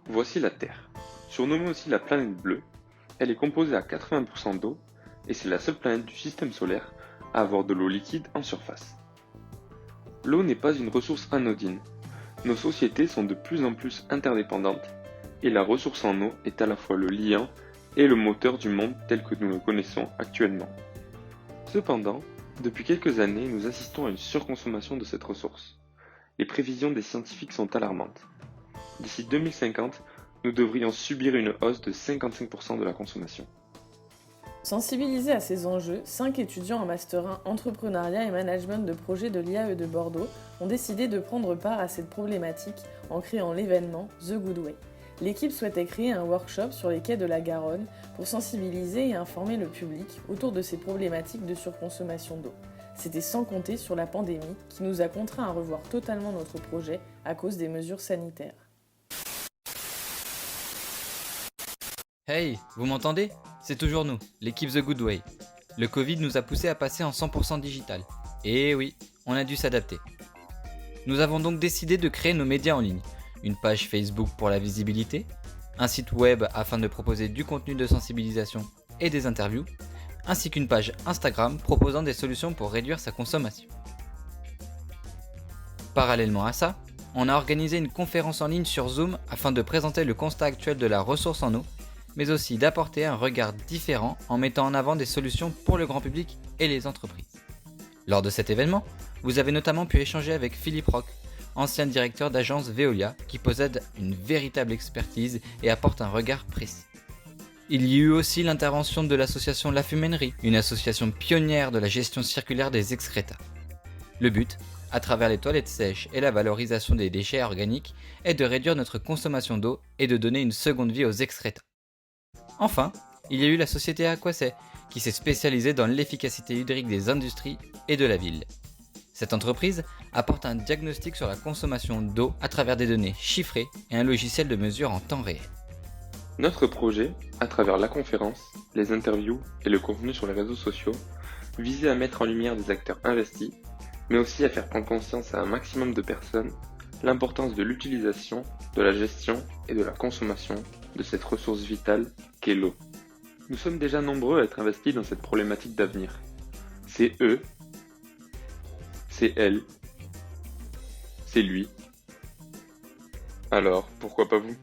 Voici la Terre. Surnommée aussi la planète bleue, elle est composée à 80% d'eau et c'est la seule planète du système solaire à avoir de l'eau liquide en surface. L'eau n'est pas une ressource anodine. Nos sociétés sont de plus en plus interdépendantes et la ressource en eau est à la fois le liant et le moteur du monde tel que nous le connaissons actuellement. Cependant, depuis quelques années, nous assistons à une surconsommation de cette ressource. Les prévisions des scientifiques sont alarmantes. D'ici 2050, nous devrions subir une hausse de 55% de la consommation. Sensibilisés à ces enjeux, 5 étudiants en Master 1 Entrepreneuriat et Management de projet de l'IAE de Bordeaux ont décidé de prendre part à cette problématique en créant l'événement The Good Way. L'équipe souhaitait créer un workshop sur les quais de la Garonne pour sensibiliser et informer le public autour de ces problématiques de surconsommation d'eau. C'était sans compter sur la pandémie qui nous a contraints à revoir totalement notre projet à cause des mesures sanitaires. Hey, vous m'entendez? C'est toujours nous, l'équipe The Good Way. Le Covid nous a poussé à passer en 100% digital. Et oui, on a dû s'adapter. Nous avons donc décidé de créer nos médias en ligne. Une page Facebook pour la visibilité, un site web afin de proposer du contenu de sensibilisation et des interviews, ainsi qu'une page Instagram proposant des solutions pour réduire sa consommation. Parallèlement à ça, on a organisé une conférence en ligne sur Zoom afin de présenter le constat actuel de la ressource en eau, mais aussi d'apporter un regard différent en mettant en avant des solutions pour le grand public et les entreprises. Lors de cet événement, vous avez notamment pu échanger avec Philippe Roch, ancien directeur d'agence Veolia, qui possède une véritable expertise et apporte un regard précis. Il y eut aussi l'intervention de l'association La Fumainerie, une association pionnière de la gestion circulaire des excrétas. Le but, à travers les toilettes sèches et la valorisation des déchets organiques, est de réduire notre consommation d'eau et de donner une seconde vie aux excrétas. Enfin, il y a eu la société Aquacet, qui s'est spécialisée dans l'efficacité hydrique des industries et de la ville. Cette entreprise apporte un diagnostic sur la consommation d'eau à travers des données chiffrées et un logiciel de mesure en temps réel. Notre projet, à travers la conférence, les interviews et le contenu sur les réseaux sociaux, visait à mettre en lumière des acteurs investis, mais aussi à faire prendre conscience à un maximum de personnes l'importance de l'utilisation, de la gestion et de la consommation de cette ressource vitale qu'est l'eau. Nous sommes déjà nombreux à être investis dans cette problématique d'avenir. C'est eux, c'est elle, c'est lui. Alors, pourquoi pas vous ?